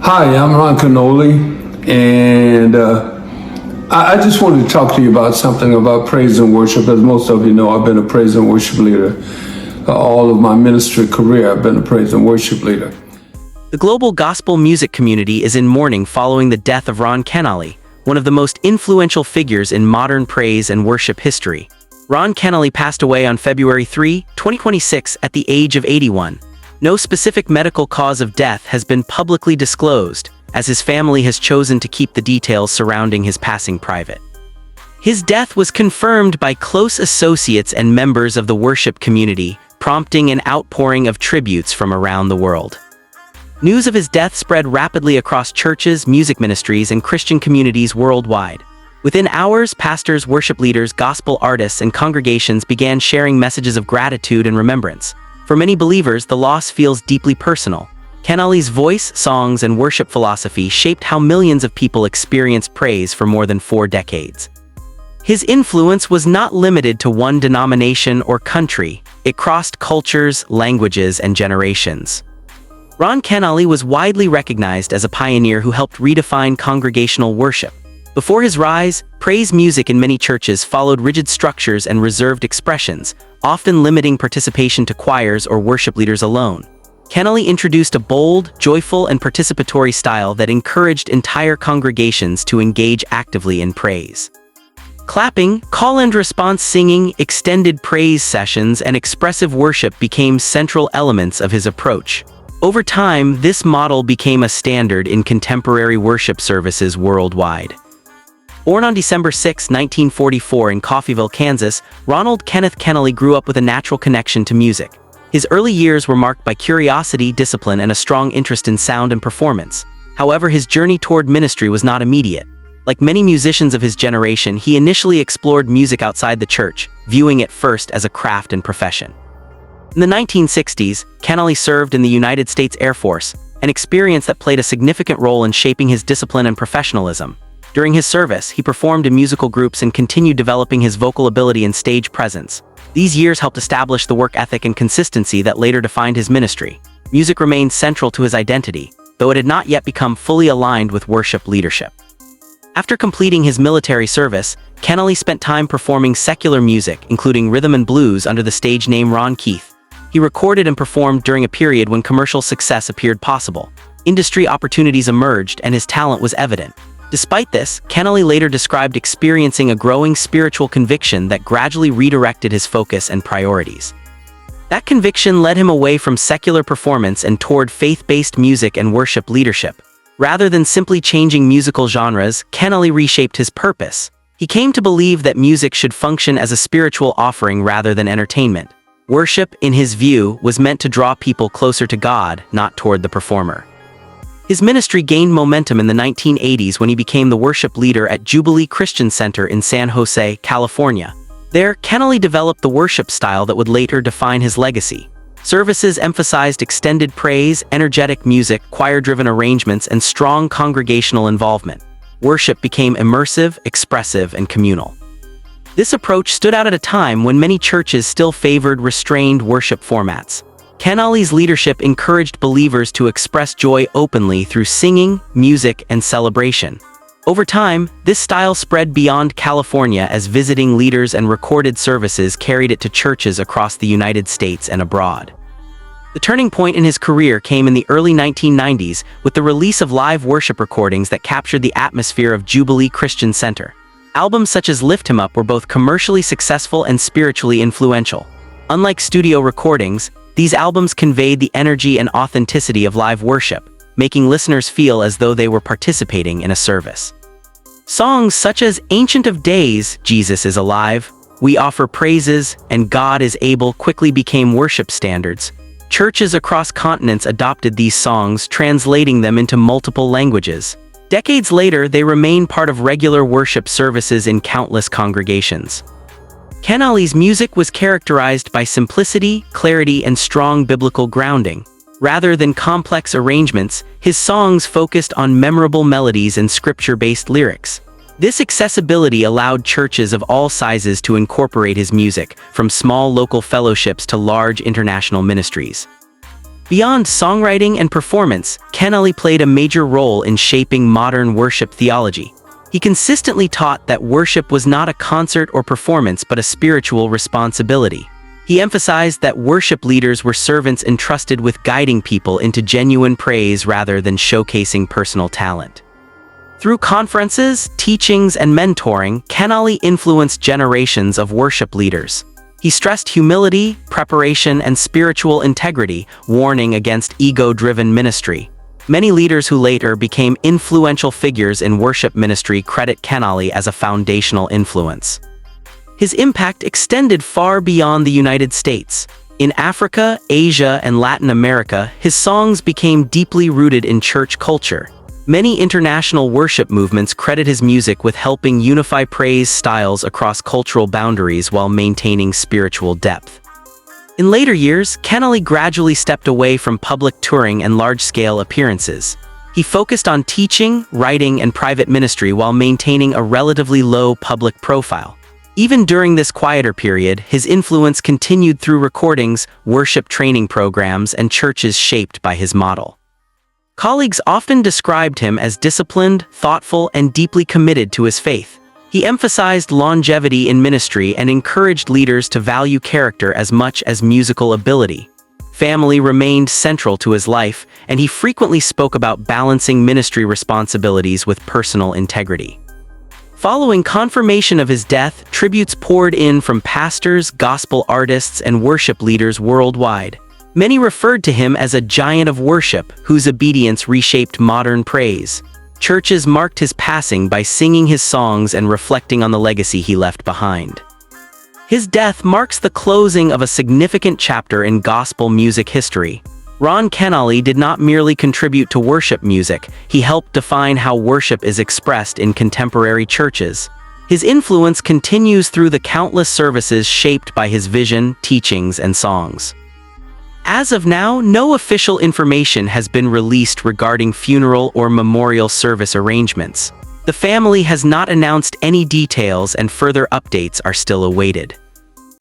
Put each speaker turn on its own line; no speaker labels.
Hi, I'm Ron Kenoly, and I just wanted to talk to you about something about praise and worship. As most of you know, I've been a praise and worship leader. All of my ministry career, I've been a praise and worship leader.
The global gospel music community is in mourning following the death of Ron Kennaly, one of the most influential figures in modern praise and worship history. Ron Kennaly passed away on February 3, 2026 at the age of 81. No specific medical cause of death has been publicly disclosed, as his family has chosen to keep the details surrounding his passing private. His death was confirmed by close associates and members of the worship community, prompting an outpouring of tributes from around the world. News of his death spread rapidly across churches, music ministries, and Christian communities worldwide. Within hours, pastors, worship leaders, gospel artists, and congregations began sharing messages of gratitude and remembrance. For many believers, the loss feels deeply personal. Kennaly's voice, songs, and worship philosophy shaped how millions of people experienced praise for more than 4 decades. His influence was not limited to one denomination or country. It crossed cultures, languages, and generations. Ron Kennaly was widely recognized as a pioneer who helped redefine congregational worship. Before his rise, praise music in many churches followed rigid structures and reserved expressions, often limiting participation to choirs or worship leaders alone. Kennaly introduced a bold, joyful, and participatory style that encouraged entire congregations to engage actively in praise. Clapping, call-and-response singing, extended praise sessions, and expressive worship became central elements of his approach. Over time, this model became a standard in contemporary worship services worldwide. Born on December 6, 1944 in Coffeyville, Kansas, Ronald Kenneth Kennaly grew up with a natural connection to music. His early years were marked by curiosity, discipline, and a strong interest in sound and performance. However, his journey toward ministry was not immediate. Like many musicians of his generation, he initially explored music outside the church, viewing it first as a craft and profession. In the 1960s, Kennaly served in the United States Air Force, an experience that played a significant role in shaping his discipline and professionalism. During his service, he performed in musical groups and continued developing his vocal ability and stage presence. These years helped establish the work ethic and consistency that later defined his ministry. Music remained central to his identity, though it had not yet become fully aligned with worship leadership. After completing his military service, Kennaly spent time performing secular music, including rhythm and blues, under the stage name Ron Keith. He recorded and performed during a period when commercial success appeared possible. Industry opportunities emerged, and his talent was evident. Despite this, Kennaly later described experiencing a growing spiritual conviction that gradually redirected his focus and priorities. That conviction led him away from secular performance and toward faith-based music and worship leadership. Rather than simply changing musical genres, Kennaly reshaped his purpose. He came to believe that music should function as a spiritual offering rather than entertainment. Worship, in his view, was meant to draw people closer to God, not toward the performer. His ministry gained momentum in the 1980s when he became the worship leader at Jubilee Christian Center in San Jose, California. There, Kennaly developed the worship style that would later define his legacy. Services emphasized extended praise, energetic music, choir-driven arrangements, and strong congregational involvement. Worship became immersive, expressive, and communal. This approach stood out at a time when many churches still favored restrained worship formats. Kennaly's leadership encouraged believers to express joy openly through singing, music, and celebration. Over time, this style spread beyond California as visiting leaders and recorded services carried it to churches across the United States and abroad. The turning point in his career came in the early 1990s with the release of live worship recordings that captured the atmosphere of Jubilee Christian Center. Albums such as Lift Him Up were both commercially successful and spiritually influential. Unlike studio recordings, these albums conveyed the energy and authenticity of live worship, making listeners feel as though they were participating in a service. Songs such as Ancient of Days, Jesus is Alive, We Offer Praises, and God is Able quickly became worship standards. Churches across continents adopted these songs, translating them into multiple languages. Decades later, they remain part of regular worship services in countless congregations. Kennaly's music was characterized by simplicity, clarity, and strong biblical grounding. Rather than complex arrangements, his songs focused on memorable melodies and scripture-based lyrics. This accessibility allowed churches of all sizes to incorporate his music, from small local fellowships to large international ministries. Beyond songwriting and performance, Kennaly played a major role in shaping modern worship theology. He consistently taught that worship was not a concert or performance but a spiritual responsibility. He emphasized that worship leaders were servants entrusted with guiding people into genuine praise rather than showcasing personal talent. Through conferences, teachings, and mentoring, Kennaly influenced generations of worship leaders. He stressed humility, preparation, and spiritual integrity, warning against ego-driven ministry. Many leaders who later became influential figures in worship ministry credit Kennaly as a foundational influence. His impact extended far beyond the United States. In Africa, Asia, and Latin America, his songs became deeply rooted in church culture. Many international worship movements credit his music with helping unify praise styles across cultural boundaries while maintaining spiritual depth. In later years, Kennaly gradually stepped away from public touring and large-scale appearances. He focused on teaching, writing, and private ministry while maintaining a relatively low public profile. Even during this quieter period, his influence continued through recordings, worship training programs, and churches shaped by his model. Colleagues often described him as disciplined, thoughtful, and deeply committed to his faith. He emphasized longevity in ministry and encouraged leaders to value character as much as musical ability. Family remained central to his life, and he frequently spoke about balancing ministry responsibilities with personal integrity. Following confirmation of his death, tributes poured in from pastors, gospel artists, and worship leaders worldwide. Many referred to him as a giant of worship whose obedience reshaped modern praise. Churches marked his passing by singing his songs and reflecting on the legacy he left behind. His death marks the closing of a significant chapter in gospel music history. Ron Kenoly did not merely contribute to worship music, he helped define how worship is expressed in contemporary churches. His influence continues through the countless services shaped by his vision, teachings, and songs. As of now, no official information has been released regarding funeral or memorial service arrangements. The family has not announced any details and further updates are still awaited.